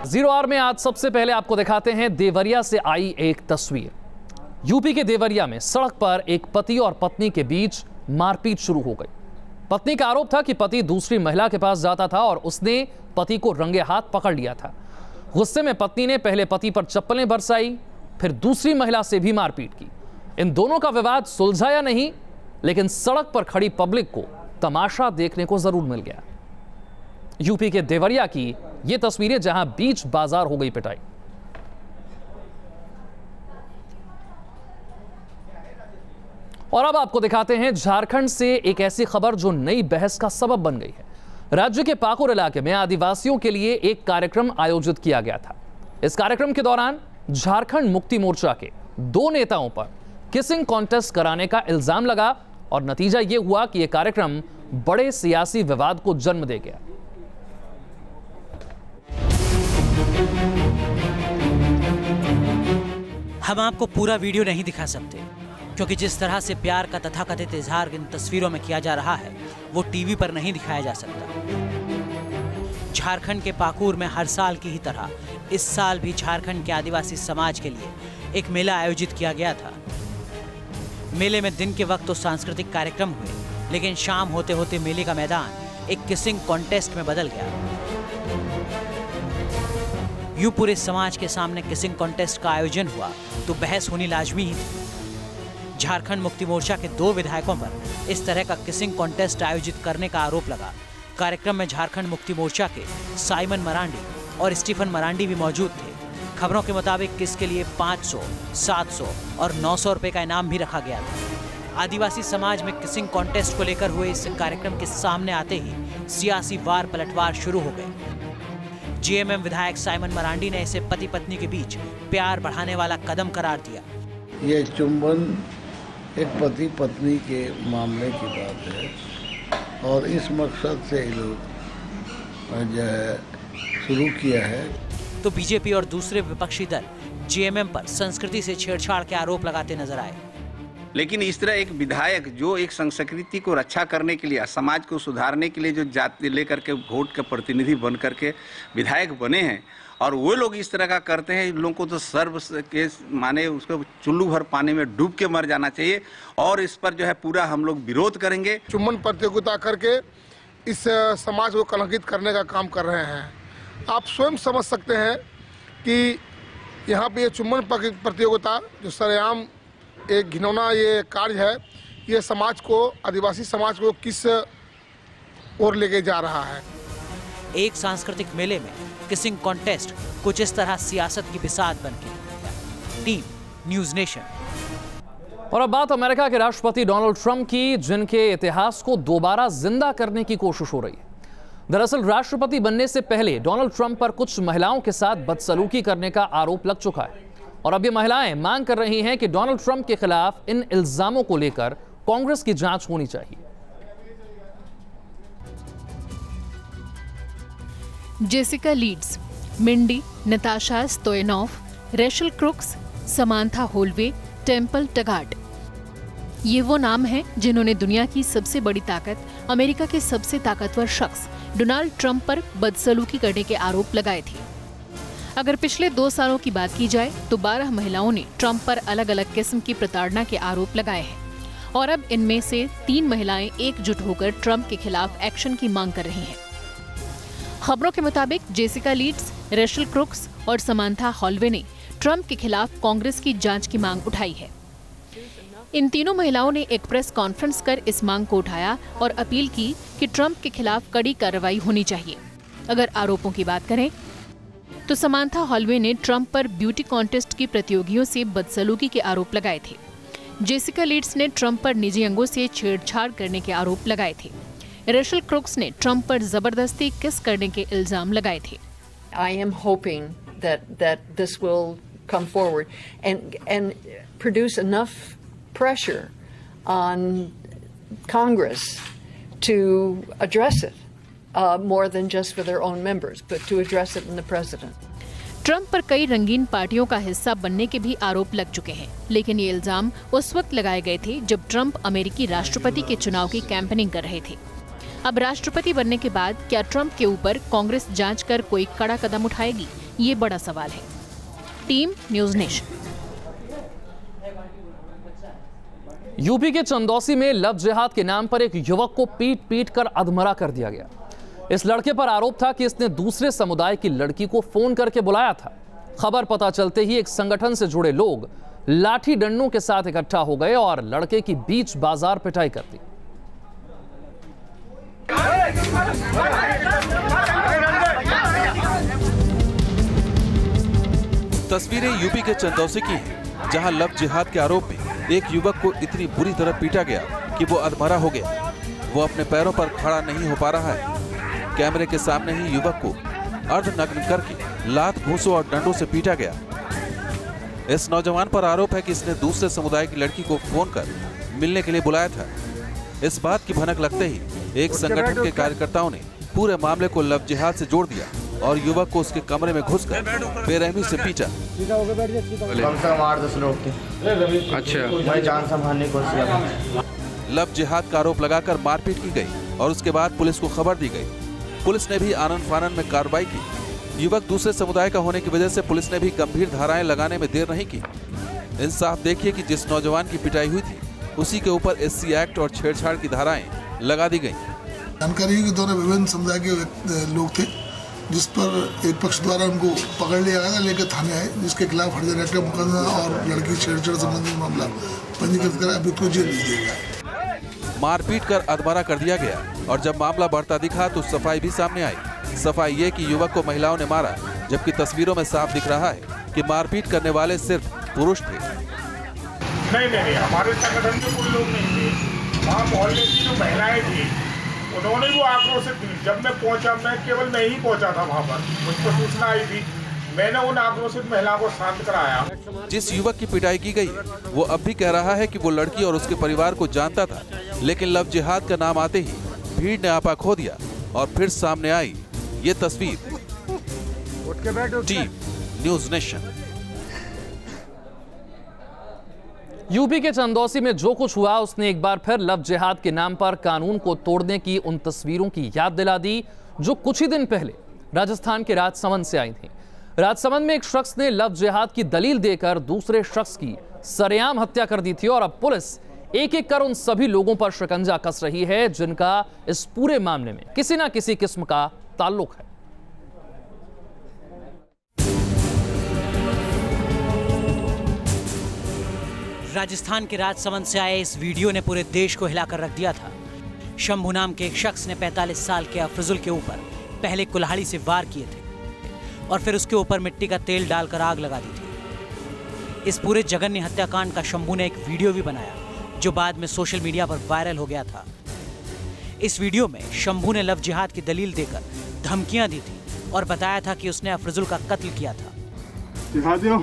Zero hour में आज सबसे पहले आपको दिखाते हैं देवरिया से आई एक तस्वीर। यूपी के देवरिया में सड़क पर एक पति और पत्नी के बीच मारपीट शुरू हो गई। पत्नी का आरोप था कि पति दूसरी महिला के पास जाता था और उसने पति को रंगे हाथ पकड़ लिया था। गुस्से में पत्नी ने पहले पति पर चप्पलें बरसाई, फिर दूसरी महिला से भी मारपीट की। इन दोनों का विवाद सुलझा या नहीं, लेकिन सड़क पर खड़ी पब्लिक को तमाशा देखने को जरूर मिल गया। यूपी के देवरिया की ये तस्वीरें, जहां बीच बाजार हो गई पिटाई। और अब आपको दिखाते हैं झारखंड से एक ऐसी खबर जो नई बहस का सबब बन गई है। राज्य के पाकुड़ इलाके में आदिवासियों के लिए एक कार्यक्रम आयोजित किया गया था। इस कार्यक्रम के दौरान झारखंड मुक्ति मोर्चा के 2 नेताओं पर किसिंग कॉन्टेस्ट कराने का इल्जाम लगा और नतीजा यह हुआ कि यह कार्यक्रम बड़े सियासी विवाद को जन्म दे गया। हम आपको पूरा वीडियो नहीं दिखा सकते क्योंकि जिस तरह से प्यार का तथाकथित इजहार इन तस्वीरों में किया जा रहा है वो टीवी पर नहीं दिखाया जा सकता। झारखंड के पाकुड़ में हर साल की ही तरह इस साल भी झारखंड के आदिवासी समाज के लिए एक मेला आयोजित किया गया था। मेले में दिन के वक्त तो सांस्कृतिक कार्यक्रम हुए, लेकिन शाम होते होते मेले का मैदान एक किसिंग कॉन्टेस्ट में बदल गया। यूं पूरे समाज के सामने किसिंग कॉन्टेस्ट का आयोजन हुआ तो बहस होनी लाजमी ही थी। झारखंड मुक्ति मोर्चा के 2 विधायकों पर इस तरह का किसिंग कॉन्टेस्ट आयोजित करने का आरोप लगा। कार्यक्रम में झारखंड मुक्ति मोर्चा के साइमन मरांडी और स्टीफन मरांडी भी मौजूद थे। खबरों के मुताबिक किस के लिए 500, 700 और 900 रुपए का इनाम भी रखा गया था। आदिवासी समाज में किसिंग कॉन्टेस्ट को लेकर हुए इस कार्यक्रम के सामने आते ही सियासी वार पलटवार शुरू हो गए। जीएमएम विधायक साइमन मरांडी ने इसे पति पत्नी के बीच प्यार बढ़ाने वाला कदम करार दिया। ये चुंबन एक पति पत्नी के मामले की बात है और इस मकसद से ये लोग जो है शुरू किया है। तो बीजेपी और दूसरे विपक्षी दल जीएमएम पर संस्कृति से छेड़छाड़ के आरोप लगाते नजर आए। लेकिन इस तरह एक विधायक जो एक संस्कृति को रक्षा करने के लिए, समाज को सुधारने के लिए जो जाति लेकर के वोट के प्रतिनिधि बन करके विधायक बने हैं और वो लोग इस तरह का करते हैं, इन लोगों को तो सर्व के माने उसको चुल्लू भर पानी में डूब के मर जाना चाहिए और इस पर जो है पूरा हम लोग विरोध करेंगे। चुम्बन प्रतियोगिता करके इस समाज को कलंकित करने का काम कर रहे हैं। आप स्वयं समझ सकते हैं कि यहाँ पे ये चुम्बन प्रतियोगिता जो सरेआम एक घिनौना ये कार्य है, ये समाज को, आदिवासी समाज को किस ओर लेके जा रहा है। एक सांस्कृतिक मेले में किसिंग कॉन्टेस्ट कुछ इस तरह सियासत की बिसात बन गई। Team news nation. और अब बात अमेरिका के राष्ट्रपति डोनाल्ड ट्रंप की, जिनके इतिहास को दोबारा जिंदा करने की कोशिश हो रही है। दरअसल राष्ट्रपति बनने से पहले डोनाल्ड ट्रंप पर कुछ महिलाओं के साथ बदसलूकी करने का आरोप लग चुका है और अब ये महिलाएं मांग कर रही हैं कि डोनाल्ड ट्रंप के खिलाफ इन इल्जामों को लेकर कांग्रेस की जांच होनी चाहिए। Jessica Leeds, Mindy, Natasha Stoynoff, Rachel Crooks, Samantha Holvey, Temple Taggart, ये वो नाम हैं जिन्होंने दुनिया की सबसे बड़ी ताकत, अमेरिका के सबसे ताकतवर शख्स डोनाल्ड ट्रंप पर बदसलूकी करने के आरोप लगाए थे। अगर पिछले 2 सालों की बात की जाए तो 12 महिलाओं ने ट्रंप पर अलग अलग किस्म की प्रताड़ना के आरोप लगाए हैं और अब इनमें से 3 महिलाएं एकजुट होकर ट्रंप के खिलाफ एक्शन की मांग कर रही हैं। खबरों के मुताबिक जेसिका लीड्स, रेशल क्रुक्स और समांथा हॉलवे ने ट्रंप के खिलाफ कांग्रेस की जांच की मांग उठाई है। इन तीनों महिलाओं ने एक प्रेस कॉन्फ्रेंस कर इस मांग को उठाया और अपील की कि ट्रंप के खिलाफ कड़ी कार्रवाई होनी चाहिए। अगर आरोपों की बात करें तो समांथा हॉलवे ने ट्रंप पर ब्यूटी कॉन्टेस्ट की प्रतियोगियों से बदसलूकी के आरोप लगाए थे। जेसिका लीड्स ने ट्रंप पर निजी अंगों से छेड़छाड़ करने के आरोप लगाए थे। रेशल क्रुक्स ने ट्रंप पर जबरदस्ती किस करने के इल्जाम लगाए थे। I am hoping that this will come forward and produce enough pressure on Congress to address it, more than just for their own members, but to address it in the president. Trump पर कई रंगीन पार्टियों का हिस्सा बनने के भी आरोप लग चुके हैं, लेकिन ये इल्जाम उस वक्त लगाए गए थे जब ट्रंप अमेरिकी राष्ट्रपति के चुनाव की कैंपेनिंग कर रहे थे। अब राष्ट्रपति बनने के बाद क्या ट्रंप के ऊपर कांग्रेस जांच कर कोई कड़ा कदम उठाएगी ये बड़ा सवाल है। Team news nation. यूपी के चंदौसी में लव जिहाद के नाम पर एक युवक को पीट पीट कर अधमरा कर दिया गया। इस लड़के पर आरोप था कि इसने दूसरे समुदाय की लड़की को फोन करके बुलाया था। खबर पता चलते ही एक संगठन से जुड़े लोग लाठी डंडों के साथ इकट्ठा हो गए और लड़के की बीच बाजार पिटाई कर दी। तस्वीरें यूपी के चंदौसी की हैं, जहां लव जिहाद के आरोप में एक युवक को इतनी बुरी तरह पीटा गया कि वो अधमरा हो गया। वो अपने पैरों पर खड़ा नहीं हो पा रहा है। कैमरे के सामने ही युवक को अर्धनग्न करके लात घूंसों और डंडों से पीटा गया। इस नौजवान पर आरोप है कि इसने दूसरे समुदाय की लड़की को फोन कर मिलने के लिए बुलाया था। इस बात की भनक लगते ही एक संगठन के कार्यकर्ताओं ने पूरे मामले को लव जिहाद से जोड़ दिया और युवक को उसके कमरे में घुसकर बेरहमी से पीटा। कम से कम 8-10 लोग थे। अच्छा, मैं जान संभालने की कोशिश किया। लव जिहाद का आरोप लगाकर मारपीट की गई और उसके बाद पुलिस को खबर दी गई। पुलिस ने भी आनन फानन में कार्रवाई की। युवक दूसरे समुदाय का होने की वजह से पुलिस ने भी गंभीर धाराएं लगाने में देर नहीं की। इंसाफ देखिए कि जिस नौजवान की पिटाई हुई थी उसी के ऊपर SC एक्ट और छेड़छाड़ की धाराएं लगा दी गई। जानकारी है कि दोनों विभिन्न समुदाय के लोग थे, जिस पर एक पक्ष द्वारा उनको पकड़ लिया गया, लेकर थाने आए, जिसके खिलाफ हत्या का मुकदमा और लड़की छेड़छाड़ संबंधी मामला पंजीकृत कर अभियुक्त को जेल भेज दिया गया। मारपीट कर अधमरा कर दिया गया और जब मामला बढ़ता दिखा तो सफाई भी सामने आई। सफाई ये कि युवक को महिलाओं ने मारा, जबकि तस्वीरों में साफ दिख रहा है कि मारपीट करने वाले सिर्फ पुरुष थे। नहीं, हमारे संगठन के कोई लोग नहीं थे। वहाँ मोहल्ले की जो महिलाएं थी उन्होंने वो आक्रोशित की। जब मैं पहुंचा, मैं ही पहुंचा था वहाँ पर, मुझको सूचना आई थी, मैंने उन आक्रोशित महिलाओं को शांत कराया। जिस युवक की पिटाई की गई वो अब भी कह रहा है कि वो लड़की और उसके परिवार को जानता था, लेकिन लव जिहाद का नाम आते ही भीड़ ने आपा खो दिया और फिर सामने आई ये तस्वीर। Team news nation. यूपी के चंदौसी में जो कुछ हुआ उसने एक बार फिर लव जिहाद के नाम पर कानून को तोड़ने की उन तस्वीरों की याद दिला दी जो कुछ ही दिन पहले राजस्थान के राजसमंद से आई थी। राजसमंद में एक शख्स ने लव जिहाद की दलील देकर दूसरे शख्स की सरेआम हत्या कर दी थी और अब पुलिस एक एक कर उन सभी लोगों पर शिकंजा कस रही है जिनका इस पूरे मामले में किसी ना किसी किस्म का ताल्लुक है। राजस्थान के राजसमंद से आए इस वीडियो ने पूरे देश को हिलाकर रख दिया था। शंभू नाम के एक शख्स ने 45 साल के अफजल के ऊपर पहले कुल्हाड़ी से वार किए थे और फिर उसके ऊपर मिट्टी का तेल डालकर आग लगा दी थी। इस पूरे जघन्य हत्याकांड का शंभू ने एक वीडियो भी बनाया जो बाद में सोशल मीडिया पर वायरल हो गया था। इस वीडियो में शंभू ने लव जिहाद की दलील देकर धमकियां दी थी और बताया था कि उसने अफजल का कत्ल किया था। जिहादियों,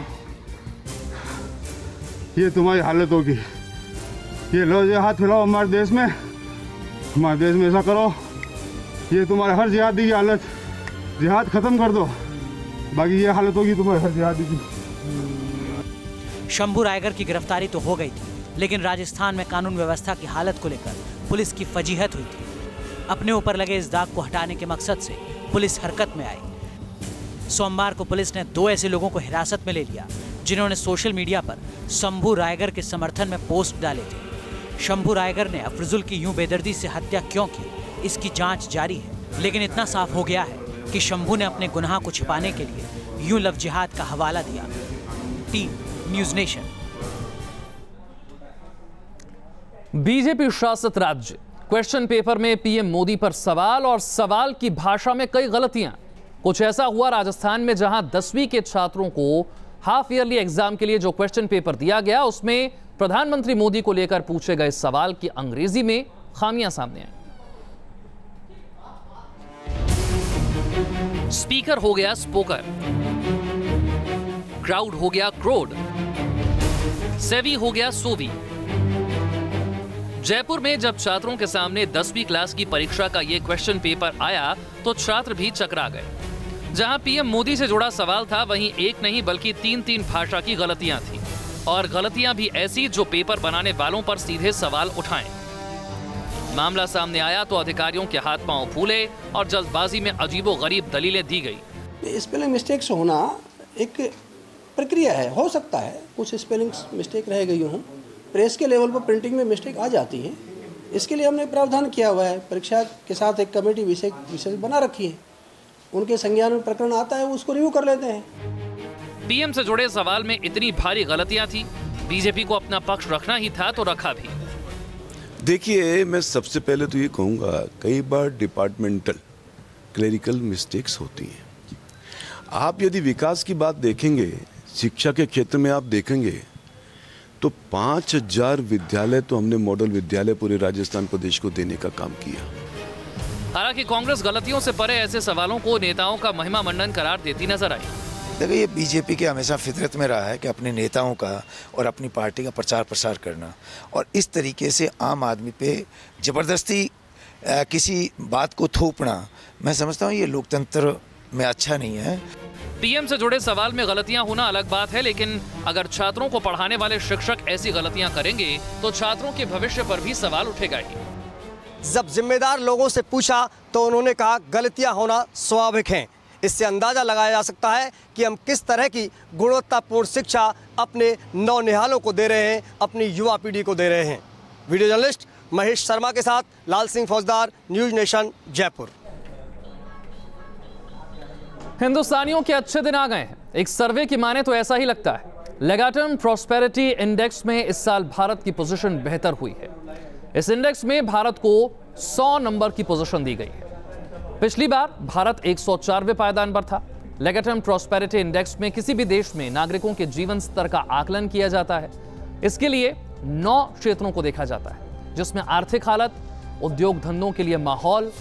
ये तुम्हारी हालत होगी। ये लो जिहाद फैलाओ हमारे देश में ऐसा करो, ये तुम्हारे हर जिहादी की हालत, जिहाद खत्म कर दो, बाकी ये हालत होगी तुम्हारे हर जिहादी की। शंभू रायगर की गिरफ्तारी तो हो गई थी, लेकिन राजस्थान में कानून व्यवस्था की हालत को लेकर पुलिस की फजीहत हुई थी। अपने ऊपर लगे इस दाग को हटाने के मकसद से पुलिस हरकत में आई। सोमवार को पुलिस ने 2 ऐसे लोगों को हिरासत में ले लिया जिन्होंने सोशल मीडिया पर शंभू रायगर के समर्थन में पोस्ट डाले थे। शंभू रायगर ने अफजल की यूं बेदर्दी से हत्या क्यों की, इसकी जांच जारी है, लेकिन इतना साफ हो गया है कि शंभू ने अपने गुनाह को छिपाने के लिए यूं लव जिहाद का हवाला दिया। Team news nation. बीजेपी शासित राज्य क्वेश्चन पेपर में पीएम मोदी पर सवाल और सवाल की भाषा में कई गलतियां। कुछ ऐसा हुआ राजस्थान में जहां 10वीं के छात्रों को हाफ ईयरली एग्जाम के लिए जो क्वेश्चन पेपर दिया गया उसमें प्रधानमंत्री मोदी को लेकर पूछे गए सवाल की अंग्रेजी में खामियां सामने आई। स्पीकर हो गया स्पोकर, क्राउड हो गया क्रोड, सेवी हो गया सोवी। जयपुर में जब छात्रों के सामने 10वीं क्लास की परीक्षा का ये क्वेश्चन पेपर आया तो छात्र भी चकरा गए। जहां पीएम मोदी से जुड़ा सवाल था वहीं एक नहीं बल्कि 3 भाषा की गलतियां थी और गलतियां भी ऐसी जो पेपर बनाने वालों पर सीधे सवाल उठाएं। मामला सामने आया तो अधिकारियों के हाथ पांव फूले और जल्दबाजी में अजीबोगरीब दलीलें दी गई स्पेलिंग मिस्टेक्स होना एक प्रक्रिया है, हो सकता है कुछ स्पेलिंग मिस्टेक रह गई हों, प्रेस के लेवल पर प्रिंटिंग में मिस्टेक आ जाती है। इसके लिए हमने प्रावधान किया हुआ है, परीक्षा के साथ एक कमेटी विशेष बना रखी है, उनके संज्ञान में प्रकरण आता है, उसको रिव्यू कर लेते हैं। पीएम से जुड़े सवाल में इतनी भारी गलतियां थी, बीजेपी को अपना पक्ष रखना ही था तो रखा भी। देखिए, मैं सबसे पहले तो ये कहूँगा, कई बार डिपार्टमेंटल क्लेरिकल मिस्टेक्स होती हैं। आप यदि विकास की बात देखेंगे, शिक्षा के क्षेत्र में आप देखेंगे तो 5000 विद्यालय तो हमने मॉडल विद्यालय पूरे राजस्थान प्रदेश को देने का काम किया। हालांकि कांग्रेस गलतियों से परे ऐसे सवालों को नेताओं का महिमा मंडन करार देती नजर आई। देखिए, ये बीजेपी के हमेशा फितरत में रहा है कि अपने नेताओं का और अपनी पार्टी का प्रचार प्रसार करना, और इस तरीके से आम आदमी पे जबरदस्ती किसी बात को थोपना, मैं समझता हूँ ये लोकतंत्र में अच्छा नहीं है। पीएम से जुड़े सवाल में गलतियां होना अलग बात है, लेकिन अगर छात्रों को पढ़ाने वाले शिक्षक ऐसी गलतियां करेंगे तो छात्रों के भविष्य पर भी सवाल उठेगा ही। जब जिम्मेदार लोगों से पूछा तो उन्होंने कहा गलतियां होना स्वाभाविक हैं। इससे अंदाजा लगाया जा सकता है कि हम किस तरह की गुणवत्तापूर्ण शिक्षा अपने नौनिहालों को दे रहे हैं, अपनी युवा पीढ़ी को दे रहे हैं। वीडियो जर्नलिस्ट महेश शर्मा के साथ लाल सिंह फौजदार, न्यूज नेशन, जयपुर। हिंदुस्तानियों के अच्छे दिन आ गए हैं। एक सर्वे की माने तो ऐसा ही लगता है। लेगाटम प्रॉस्पेरिटी इंडेक्स में इस साल भारत की पोजीशन बेहतर हुई है। इस इंडेक्स में भारत को 100 नंबर की पोजीशन दी गई है। पिछली बार भारत 104वें पायदान पर था। लेगाटम प्रॉस्पेरिटी इंडेक्स में किसी भी देश में नागरिकों के जीवन स्तर का आकलन किया जाता है। इसके लिए 9 क्षेत्रों को देखा जाता है, जिसमें आर्थिक हालत, उद्योग धंधों के लिए माहौल,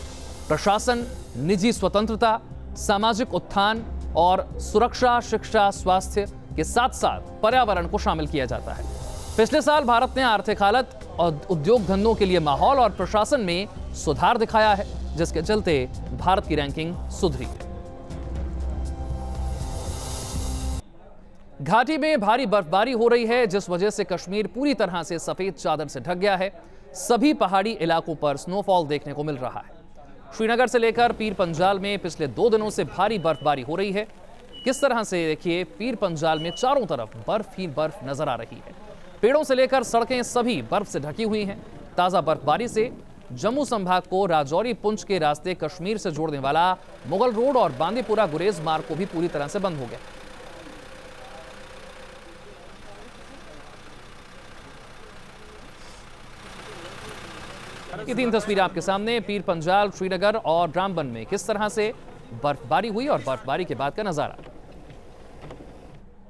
प्रशासन, निजी स्वतंत्रता, सामाजिक उत्थान और सुरक्षा, शिक्षा, स्वास्थ्य के साथ साथ पर्यावरण को शामिल किया जाता है। पिछले साल भारत ने आर्थिक हालत और उद्योग धंधों के लिए माहौल और प्रशासन में सुधार दिखाया है, जिसके चलते भारत की रैंकिंग सुधरी है। घाटी में भारी बर्फबारी हो रही है, जिस वजह से कश्मीर पूरी तरह से सफेद चादर से ढक गया है। सभी पहाड़ी इलाकों पर स्नोफॉल देखने को मिल रहा है। श्रीनगर से लेकर पीर पंजाल में पिछले 2 दिनों से भारी बर्फबारी हो रही है। किस तरह से देखिए, पीर पंजाल में चारों तरफ बर्फ ही बर्फ नजर आ रही है। पेड़ों से लेकर सड़कें सभी बर्फ से ढकी हुई हैं। ताजा बर्फबारी से जम्मू संभाग को राजौरी पुंछ के रास्ते कश्मीर से जोड़ने वाला मुगल रोड और बांदीपुरा गुरेज मार्ग को भी पूरी तरह से बंद हो गया। ये 3 तस्वीरें आपके सामने पीर पंजाल, श्रीनगर और रामबन में किस तरह से बर्फबारी हुई और बर्फबारी के बाद का नजारा।